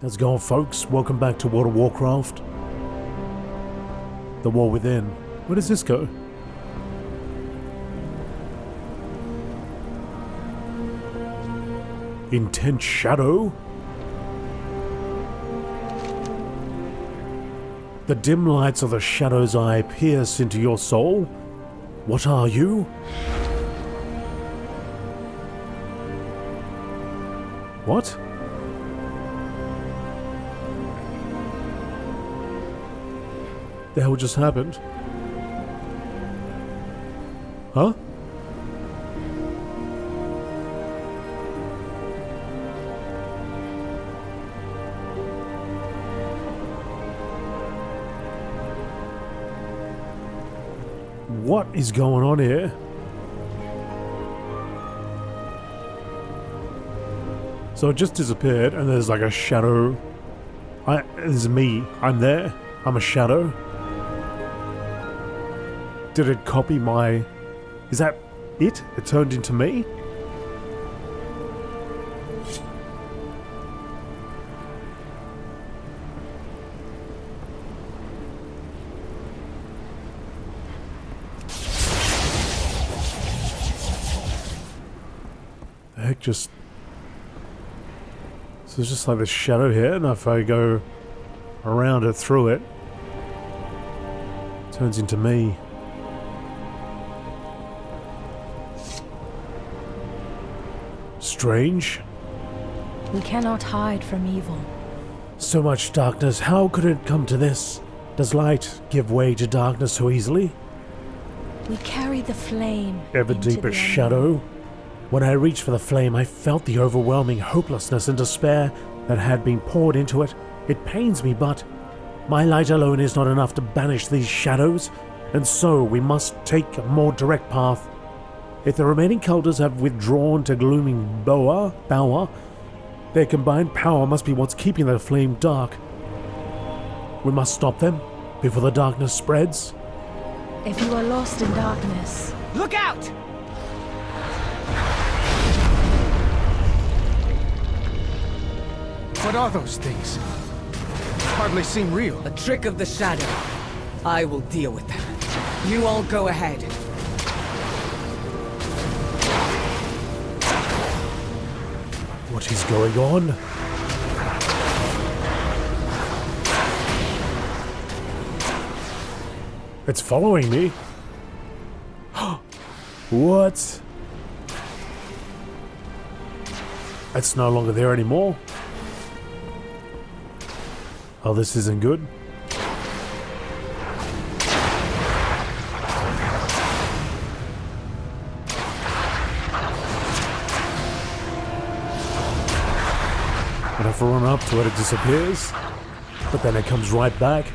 How's it going, folks? Welcome back to World of Warcraft. The War Within. Where does this go? Intense shadow? The dim lights of the shadow's eye pierce into your soul. What are you? What? The hell just happened? Huh? What is going on here? So it just disappeared and there's like a shadow. There's me. I'm there. I'm a shadow. Did it copy my... Is that it? It turned into me? The heck just... So there's just like this shadow here, and if I go around it, through it, it turns into me. Strange. We cannot hide from evil. So much darkness, how could it come to this? Does light give way to darkness so easily? We carry the flame. Ever into deeper the shadow? When I reached for the flame, I felt the overwhelming hopelessness and despair that had been poured into it. It pains me, but my light alone is not enough to banish these shadows, and so we must take a more direct path. If the remaining cultists have withdrawn to glooming bower, their combined power must be what's keeping the flame dark. We must stop them before the darkness spreads. If you are lost in darkness... Look out! What are those things? Hardly seem real. A trick of the shadow. I will deal with them. You all go ahead. What is going on? It's following me. What? It's no longer there anymore. Oh, this isn't good. And if I run up to it, it disappears. But then it comes right back.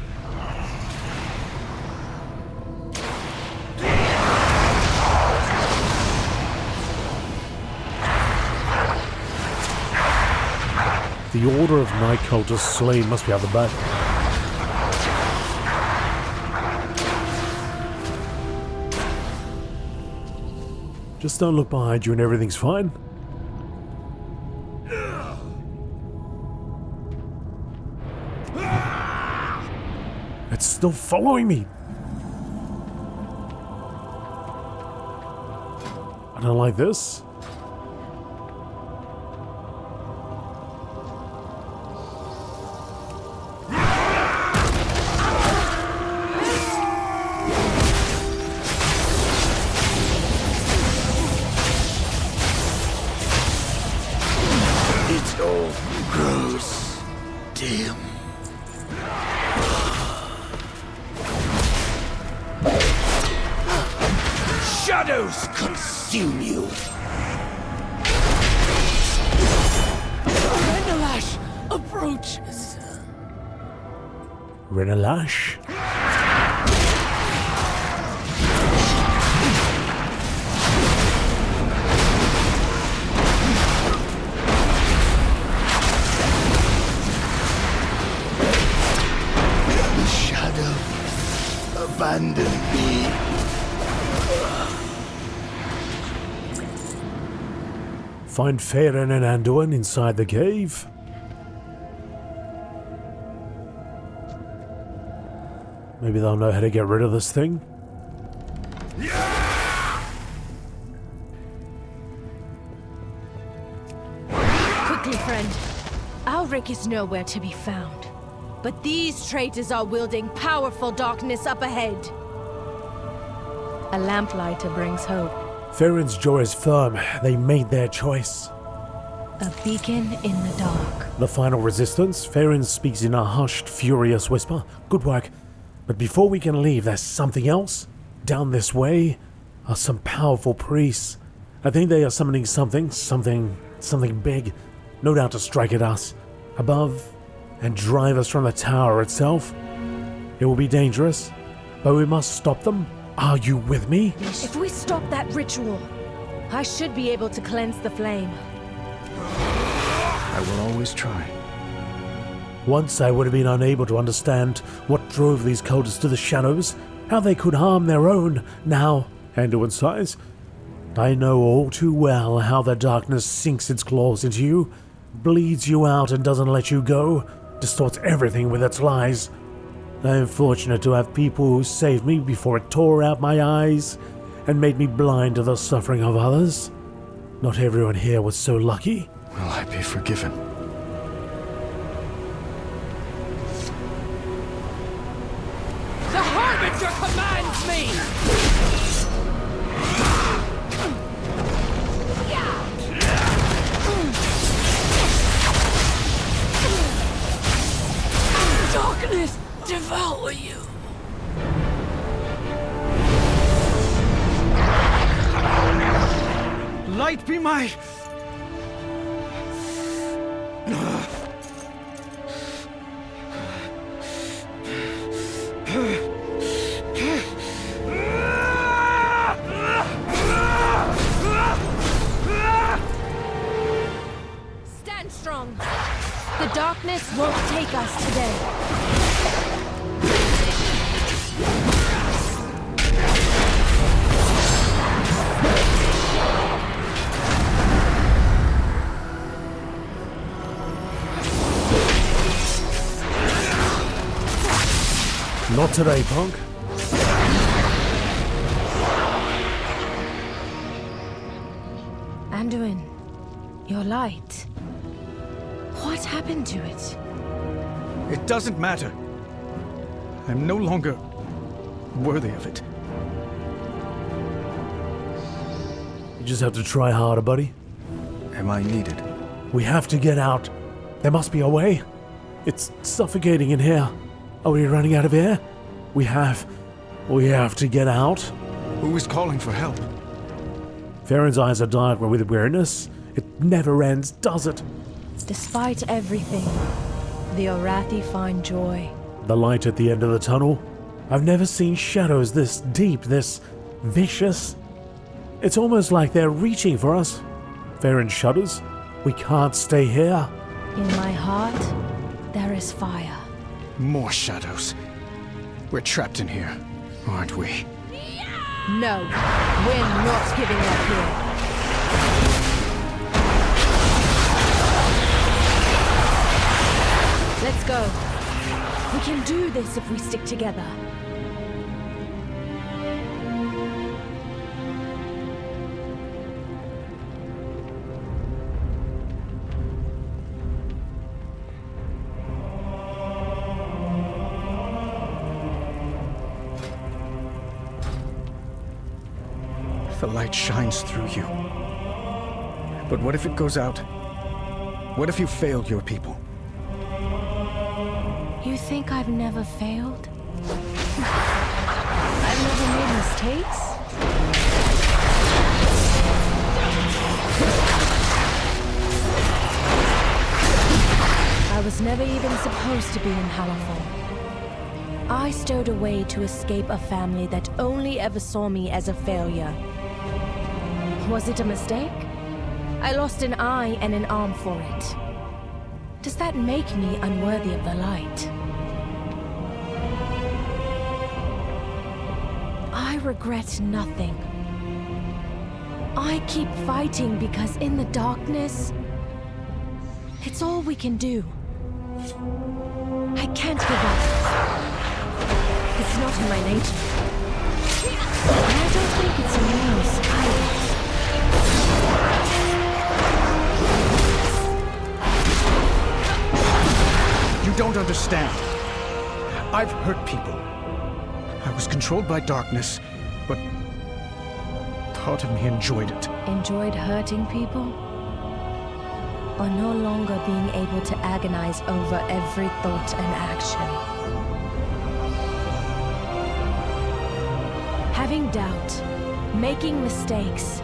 The order of night cultists slain must be out the back. Just don't look behind you and everything's fine. It's still following me. I don't like this. It all grows dim. Shadows consume you. Rendalash approaches. Renalash? The shadow abandoned me. Find Farron and Anduin inside the cave. Maybe they'll know how to get rid of this thing. Quickly, friend. Alric is nowhere to be found. But these traitors are wielding powerful darkness up ahead. A lamplighter brings hope. Farron's jaw is firm. They made their choice. A beacon in the dark. The final resistance, Farron speaks in a hushed, furious whisper. Good work. But before we can leave, there's something else. Down this way are some powerful priests. I think they are summoning something big. No doubt to strike at us. Above, and drive us from the tower itself. It will be dangerous, but we must stop them. Are you with me? If we stop that ritual, I should be able to cleanse the flame. I will always try. Once I would have been unable to understand what drove these cultists to the shadows, how they could harm their own. Now, handle in size, I know all too well how the darkness sinks its claws into you, bleeds you out and doesn't let you go, distorts everything with its lies. I am fortunate to have people who saved me before it tore out my eyes and made me blind to the suffering of others. Not everyone here was so lucky. Will I be forgiven? The Harbinger commands me! Darkness devour you! Light be my... Stand strong. The darkness won't take us today. Not today, punk. Anduin, your light. What happened to it? It doesn't matter. I'm no longer worthy of it. You just have to try harder, buddy. Am I needed? We have to get out. There must be a way. It's suffocating in here. Are we running out of air? We have to get out. Who is calling for help? Farron's eyes are dark with weariness. It never ends, does it? Despite everything, the Orathi find joy. The light at the end of the tunnel. I've never seen shadows this deep, this vicious. It's almost like they're reaching for us. Farron shudders. We can't stay here. In my heart, there is fire. More shadows. We're trapped in here, aren't we? No, we're not giving up here. Let's go. We can do this if we stick together. The light shines through you. But what if it goes out? What if you failed your people? You think I've never failed? I've never made mistakes? I was never even supposed to be in Hallowfall. I stowed away to escape a family that only ever saw me as a failure. Was it a mistake? I lost an eye and an arm for it. Does that make me unworthy of the light? I regret nothing. I keep fighting because in the darkness, it's all we can do. I can't give up. It's not in my nature. And I don't think it's in yours either. You don't understand. I've hurt people. I was controlled by darkness, but part of me enjoyed it. Enjoyed hurting people? Or no longer being able to agonize over every thought and action? Having doubt, making mistakes,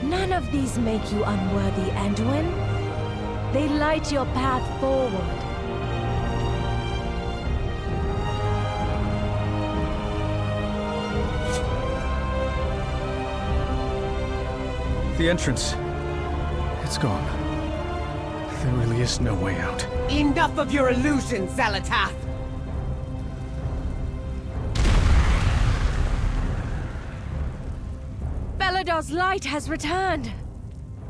none of these make you unworthy, Anduin. They light your path forward. The entrance, it's gone. There really is no way out. Enough of your illusions, Xalatath! Meledar's light has returned.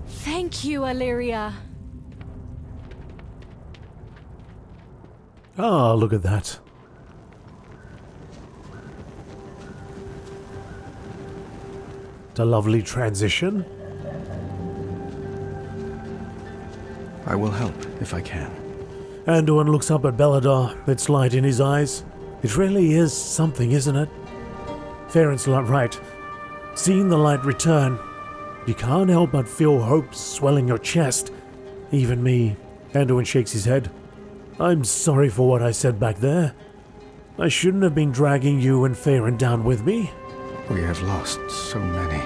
Thank you, Illyria. Ah, look at that. A lovely transition. I will help if I can. Anduin looks up at Mereldar, its light in his eyes. It really is something, isn't it? Farron's not right. Seeing the light return, you can't help but feel hope swelling your chest. Even me. Anduin shakes his head. I'm sorry for what I said back there. I shouldn't have been dragging you and Farron down with me. We have lost so many.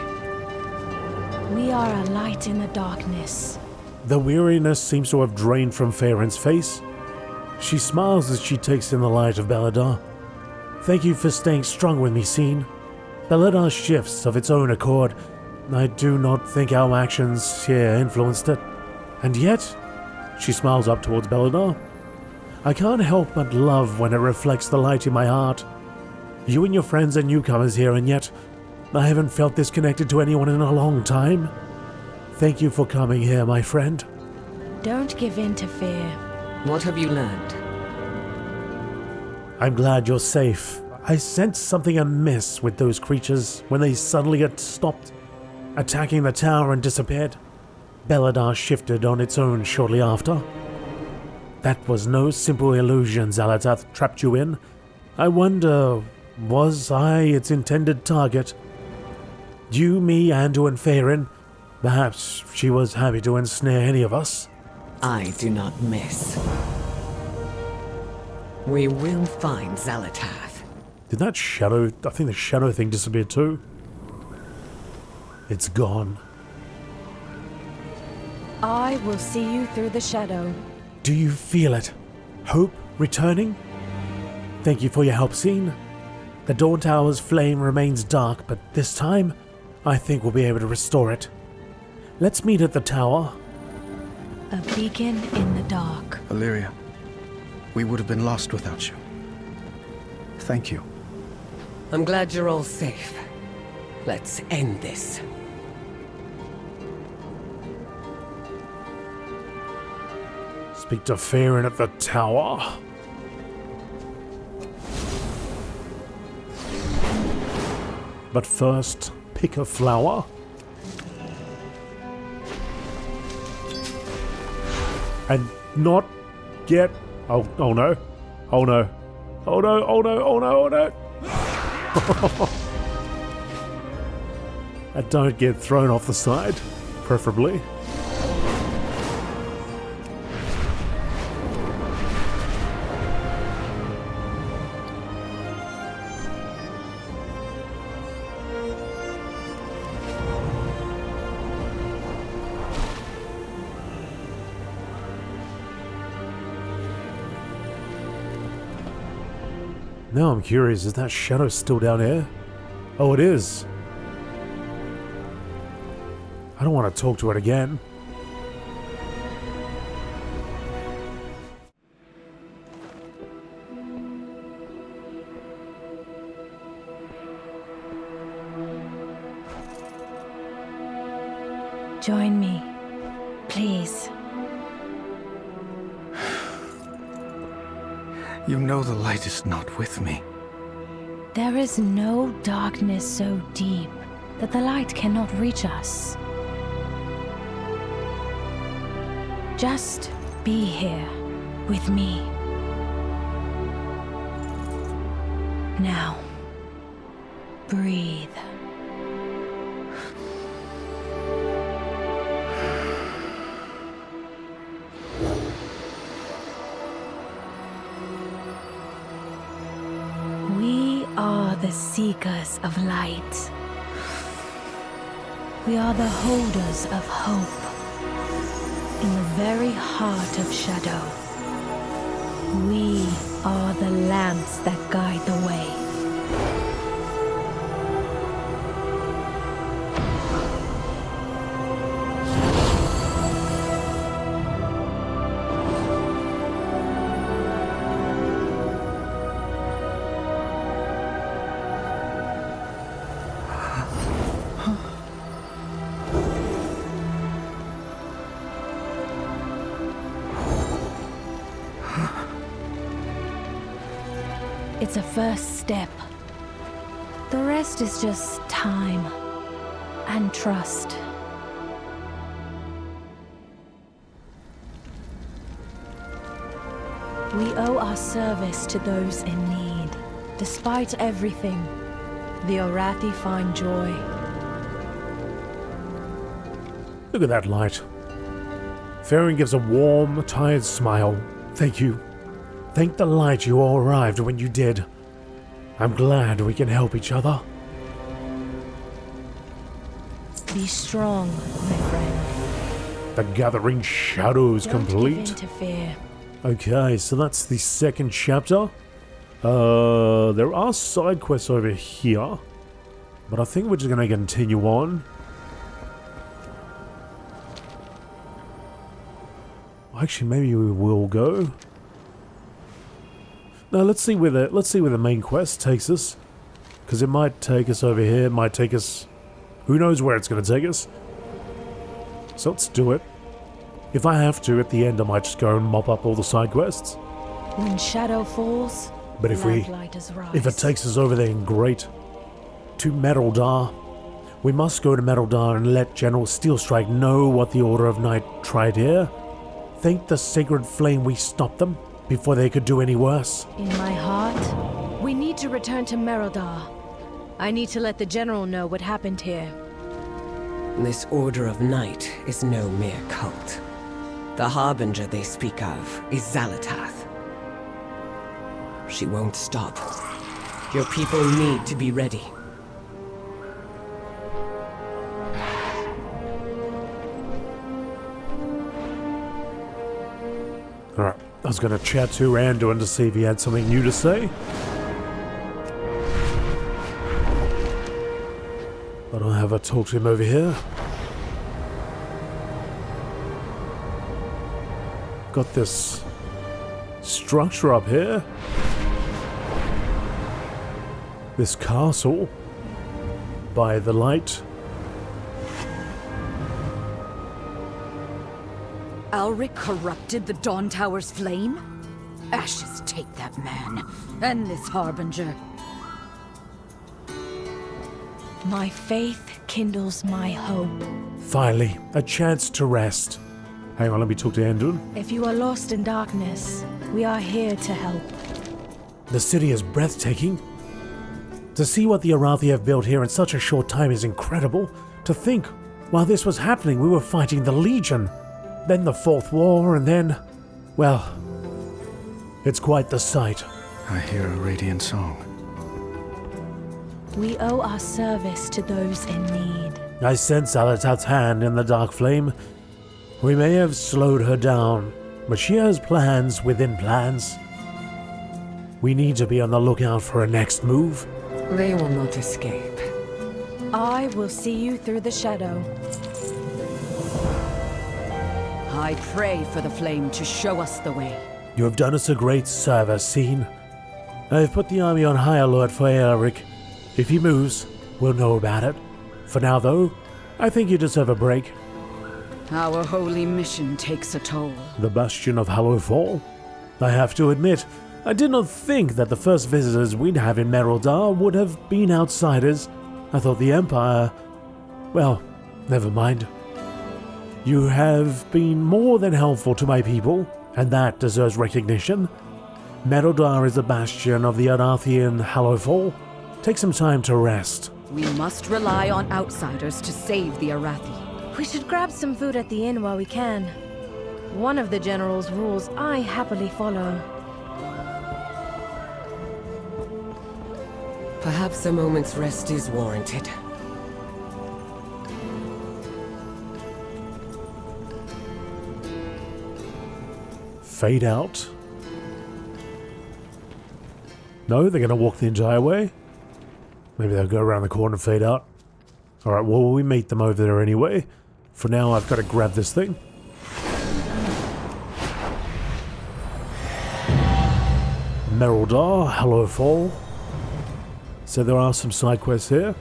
We are a light in the darkness. The weariness seems to have drained from Farron's face. She smiles as she takes in the light of Mereldar. Thank you for staying strong with me, Scene. Mereldar shifts of its own accord. I do not think our actions here influenced it. And yet, she smiles up towards Mereldar. I can't help but love when it reflects the light in my heart. You and your friends are newcomers here, and yet I haven't felt this connected to anyone in a long time. Thank you for coming here, my friend. Don't give in to fear. What have you learned? I'm glad you're safe. I sensed something amiss with those creatures when they suddenly had stopped attacking the tower and disappeared. Mereldar shifted on its own shortly after. That was no simple illusion Xalatath trapped you in. I wonder, was I its intended target? You, me, Anduin, Farron. Perhaps she was happy to ensnare any of us. I do not miss. We will find Xalatath. Did that shadow... I think the shadow thing disappeared too. It's gone. I will see you through the shadow. Do you feel it? Hope returning? Thank you for your help, Scene. The Dawn Tower's flame remains dark, but this time, I think we'll be able to restore it. Let's meet at the tower. A beacon in the dark. Illyria, we would have been lost without you. Thank you. I'm glad you're all safe. Let's end this. Speak to Farron at the tower. But first, pick a flower. And not get... Oh no. Oh no. Oh no, oh no, oh no, oh no. And don't get thrown off the side, preferably. Now I'm curious, is that shadow still down here? Oh, it is. I don't want to talk to it again. Join me, please. You know the light is not with me. There is no darkness so deep that the light cannot reach us. Just be here with me. Now, breathe. We are the seekers of light. We are the holders of hope. In the very heart of shadow, we are the lamps that guide the way. It's a first step. The rest is just time and trust. We owe our service to those in need. Despite everything, the Orathi find joy. Look at that light. Farron gives a warm, tired smile. Thank you. Thank the light you all arrived when you did. I'm glad we can help each other. Be strong, my friend. The gathering shadows Don't complete. give in to fear. Okay, so that's the second chapter. There are side quests over here, but I think we're just gonna continue on. Actually, maybe we will go. No, let's see where the main quest takes us, because it might take us over here. It might take us. Who knows where it's gonna take us? So let's do it. If I have to, at the end, I might just go and mop up all the side quests. When shadow falls, But if lamplighters rise. it takes us over there, great. To Mereldar. We must go to Mereldar and let General Steelstrike know what the Order of Night tried here. Thank the sacred flame we stopped them before they could do any worse. In my heart, we need to return to Mereldar. I need to let the General know what happened here. This Order of Night is no mere cult. The Harbinger they speak of is Xalatath. She won't stop. Your people need to be ready. Alright, I was going to chat to Randuin to see if he had something new to say. But I'll have a talk to him over here. Got this structure up here. This castle by the light. Alric corrupted the Dawn Tower's flame? Ashes take that man, and this Harbinger. My faith kindles my hope. Finally, a chance to rest. Hang on, let me talk to Andun. If you are lost in darkness, we are here to help. The city is breathtaking. To see what the Arathi have built here in such a short time is incredible. To think, while this was happening, we were fighting the Legion. Then the Fourth War, and then... well... it's quite the sight. I hear a radiant song. We owe our service to those in need. I sense Alatath's hand in the dark flame. We may have slowed her down, but she has plans within plans. We need to be on the lookout for her next move. They will not escape. I will see you through the shadow. I pray for the flame to show us the way. You have done us a great service, Scene. I have put the army on high alert for Elric. If he moves, we'll know about it. For now, though, I think you deserve a break. Our holy mission takes a toll. The Bastion of Hallowfall. I have to admit, I did not think that the first visitors we'd have in Mereldar would have been outsiders. I thought the Empire... Well, never mind. You have been more than helpful to my people, and that deserves recognition. Mereldar is a bastion of the Bastion of Hallowfall. Take some time to rest. We must rely on outsiders to save the Arathi. We should grab some food at the inn while we can. One of the General's rules I happily follow. Perhaps a moment's rest is warranted. Fade out. No, they're going to walk the entire way. Maybe they'll go around the corner and fade out. Alright, well, we meet them over there anyway. For now, I've got to grab this thing. Mereldar, Hallowfall. So there are some side quests here.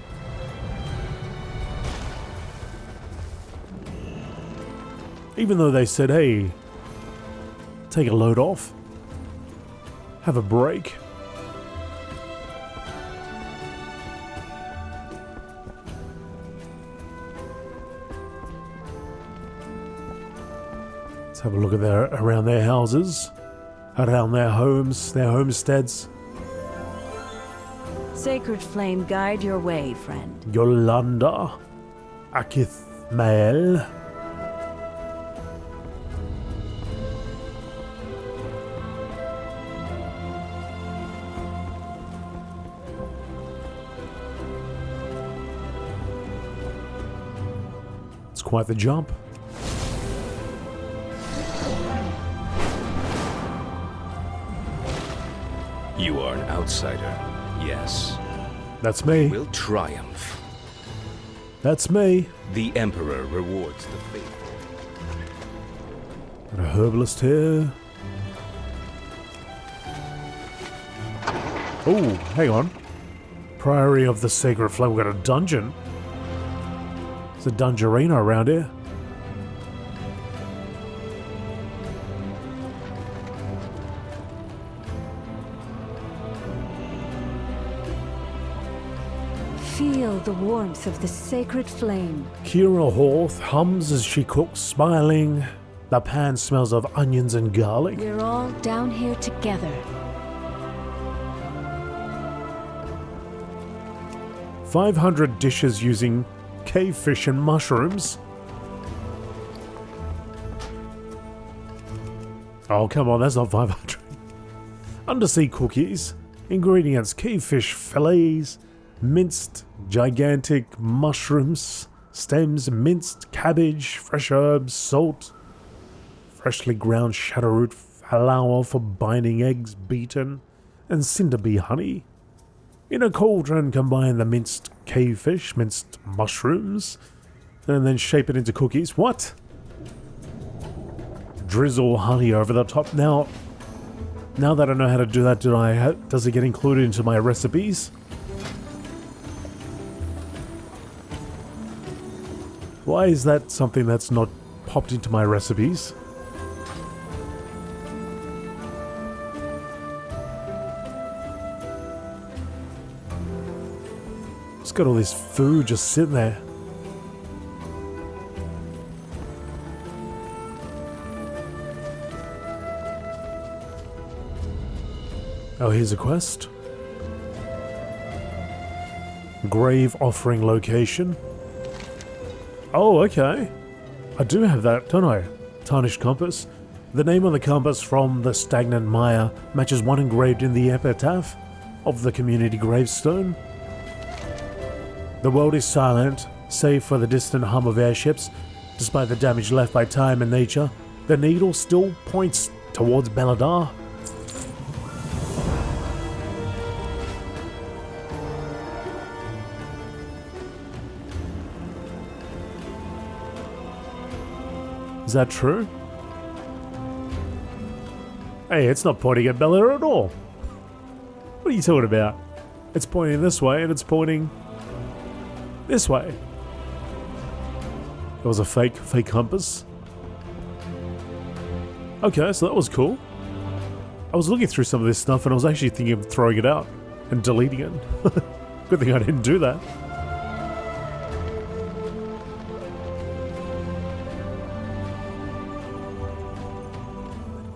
Even though they said, hey, take a load off. Have a break. Let's have a look at around their houses, around their homes, their homesteads. Sacred flame, guide your way, friend. Yolanda, Akith Mael. It's quite the jump. You are an outsider, yes. That's me. Will triumph. That's me. The Emperor rewards the faithful. Got a herbalist here. Oh, hang on. Priory of the Sacred Flame. We've got a dungeon. There's a dungerino around here. Feel the warmth of the sacred flame. Kira Horth hums as she cooks, smiling. The pan smells of onions and garlic. We're all down here together. 500 dishes using cave fish and mushrooms. Oh, come on, that's not 500. Undersea cookies. Ingredients: cave fish fillets, minced gigantic mushrooms, stems, minced cabbage, fresh herbs, salt, freshly ground shadowroot flour for binding eggs, beaten, and cinderbee honey. In a cauldron, combine the minced cave fish, minced mushrooms, and then shape it into cookies. What? Drizzle honey over the top. Now that I know how to do that, does it get included into my recipes? Why is that something that's not popped into my recipes? It's got all this food just sitting there. Oh, here's a quest. Grave offering location. Oh, okay. I do have that, don't I? Tarnished compass. The name on the compass from the stagnant mire matches one engraved in the epitaph of the community gravestone. The world is silent, save for the distant hum of airships. Despite the damage left by time and nature, the needle still points towards Mereldar. Is that true? Hey, it's not pointing at Bella at all. What are you talking about? It's pointing this way and it's pointing this way. That was a fake compass. Okay, so that was cool. I was looking through some of this stuff and I was actually thinking of throwing it out and deleting it. Good thing I didn't do that.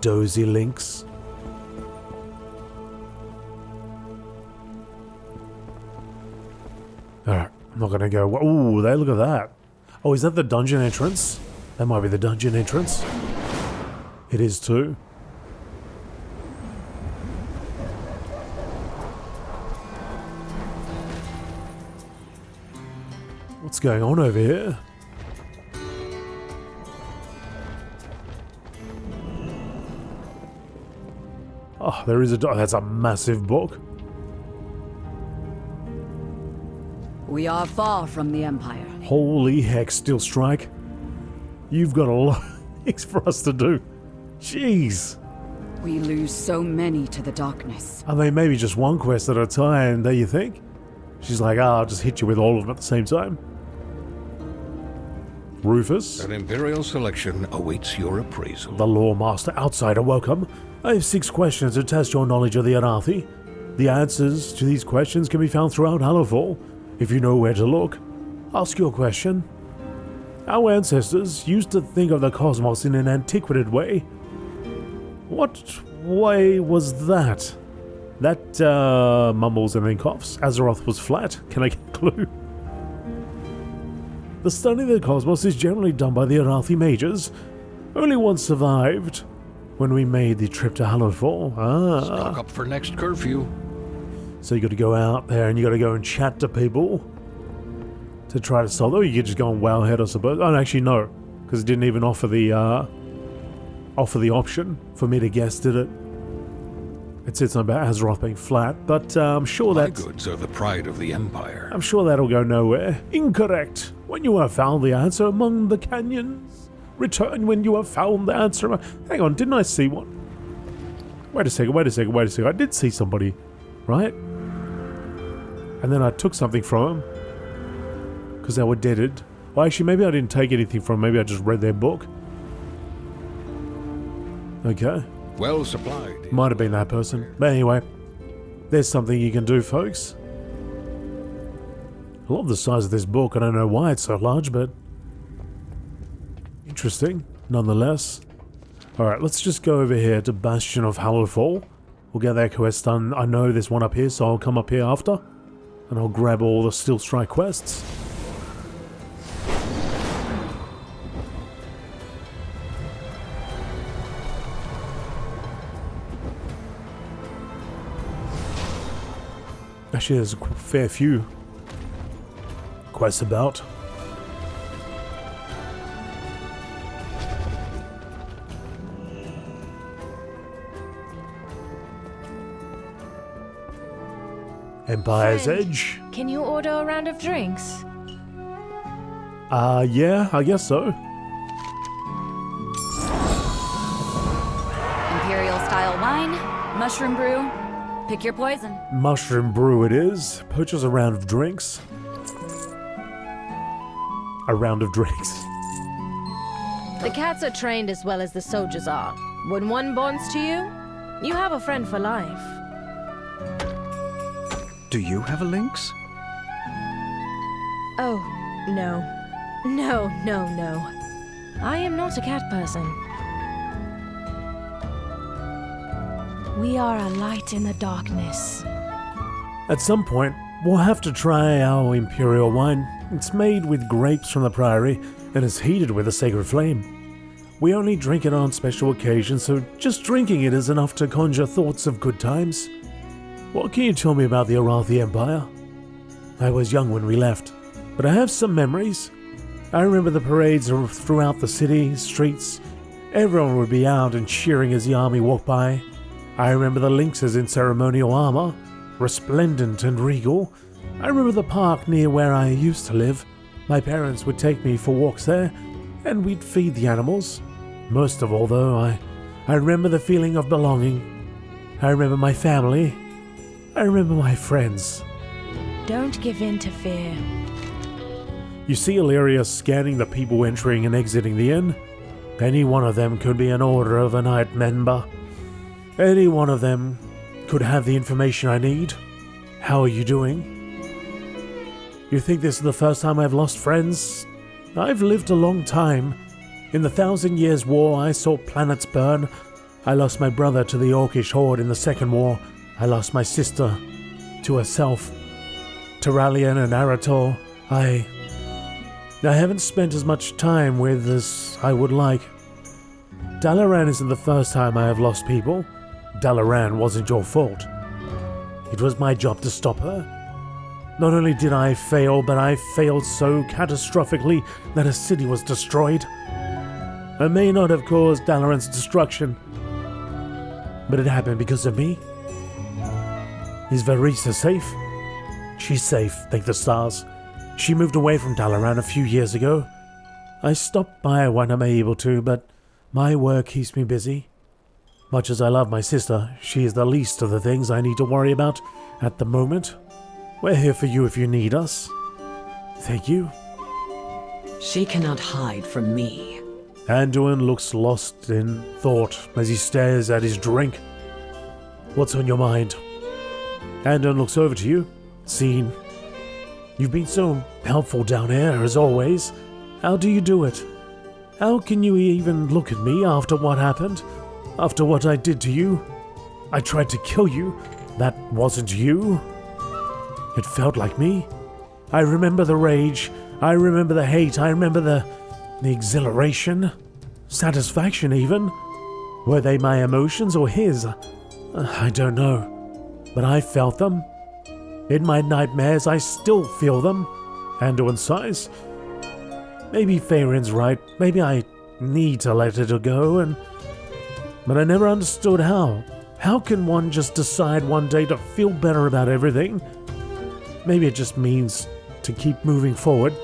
Dozy links. Alright, I'm not gonna go. Ooh, look at that. Oh, is that the dungeon entrance? That might be the dungeon entrance. It is too. What's going on over here? Oh, there is that's a massive book. We are far from the Empire. Holy heck, Steel Strike. You've got a lot of things for us to do. Jeez. We lose so many to the darkness. I mean, maybe just one quest at a time, do you think? She's like, I'll just hit you with all of them at the same time. Rufus. An Imperial selection awaits your appraisal. The Lore Master Outsider, welcome. I have 6 questions to test your knowledge of the Arathi. The answers to these questions can be found throughout Hallowfall. If you know where to look, ask your question. Our ancestors used to think of the cosmos in an antiquated way. What way was that? That mumbles and then coughs. Azeroth was flat. Can I get a clue? The study of the cosmos is generally done by the Arathi mages. Only one survived when we made the trip to Hallowfall. Stock up for next curfew. So you got to go out there and you got to go and chat to people to try to solve it. Or you could just go on Wowhead, I suppose. Oh, actually no, because it didn't even offer the option for me to guess, did it? It said something about Azeroth being flat, but I'm sure My that's... goods are the pride of the Empire. I'm sure that'll go nowhere. Incorrect. When you have found the answer among the canyons, return when you have found the answer. Hang on, didn't I see one? Wait a second. I did see somebody, right? And then I took something from them because they were deaded. Well, actually, maybe I didn't take anything from them. Maybe I just read their book. Okay. Well supplied. Might have been that person. But anyway, there's something you can do, folks. I love the size of this book. I don't know why it's so large, but interesting nonetheless. Alright, let's just go over here to Bastion of Hallowfall. We'll get that quest done. I know there's one up here, so I'll come up here after. And I'll grab all the Steel Strike quests. Actually, there's a fair few quests about. Empire's Friend, Edge. Can you order a round of drinks? Yeah, I guess so. Imperial style wine, mushroom brew. Pick your poison. Mushroom brew it is. Purchase a round of drinks. A round of drinks. The cats are trained as well as the soldiers are. When one bonds to you, you have a friend for life. Do you have a lynx? Oh, no. No. I am not a cat person. We are a light in the darkness. At some point, we'll have to try our Imperial wine. It's made with grapes from the Priory and is heated with a sacred flame. We only drink it on special occasions, so just drinking it is enough to conjure thoughts of good times. What can you tell me about the Arathi Empire? I was young when we left, but I have some memories. I remember the parades throughout the city, streets. Everyone would be out and cheering as the army walked by. I remember the lynxes in ceremonial armor, resplendent and regal. I remember the park near where I used to live. My parents would take me for walks there, and we'd feed the animals. Most of all, though, I remember the feeling of belonging. I remember my family. I remember my friends. Don't give in to fear. You see Illyria scanning the people entering and exiting the inn? Any one of them could be an Order of a Night member. Any one of them could have the information I need. How are you doing? You think this is the first time I've lost friends? I've lived a long time. In the 1,000 Years' War, I saw planets burn. I lost my brother to the Orcish Horde in the Second War. I lost my sister to herself. Terralion and Arator. I haven't spent as much time with as I would like. Dalaran isn't the first time I have lost people. Dalaran wasn't your fault. It was my job to stop her. Not only did I fail, but I failed so catastrophically that a city was destroyed. I may not have caused Dalaran's destruction, but it happened because of me. Is Varisa safe? She's safe, thank the stars. She moved away from Dalaran a few years ago. I stopped by when I'm able to, but my work keeps me busy. Much as I love my sister, she is the least of the things I need to worry about at the moment. We're here for you if you need us. Thank you. She cannot hide from me. Anduin looks lost in thought as he stares at his drink. What's on your mind? Anduin looks over to you. Scene. You've been so helpful down here, as always. How do you do it? How can you even look at me after what happened? After what I did to you? I tried to kill you. That wasn't you. It felt like me. I remember the rage. I remember the hate. I remember the exhilaration. Satisfaction, even. Were they my emotions or his? I don't know. But I felt them. In my nightmares, I still feel them. Anduin sighs. Maybe Faerin's right. Maybe I need to let it go, but I never understood how. How can one just decide one day to feel better about everything? Maybe it just means to keep moving forward.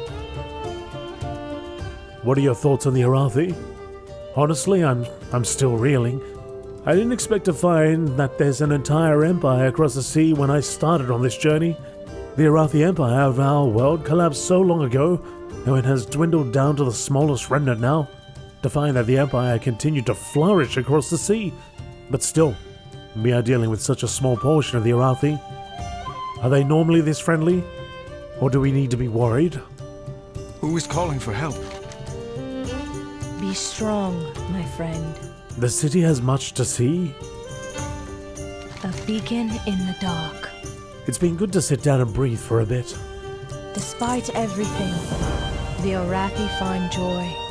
What are your thoughts on the Arathi? Honestly, I'm still reeling. I didn't expect to find that there's an entire empire across the sea when I started on this journey. The Arathi Empire of our world collapsed so long ago, and it has dwindled down to the smallest remnant now. To find that the Empire continued to flourish across the sea. But still, we are dealing with such a small portion of the Arathi. Are they normally this friendly? Or do we need to be worried? Who is calling for help? Be strong, my friend. The city has much to see. A beacon in the dark. It's been good to sit down and breathe for a bit. Despite everything, the Arathi find joy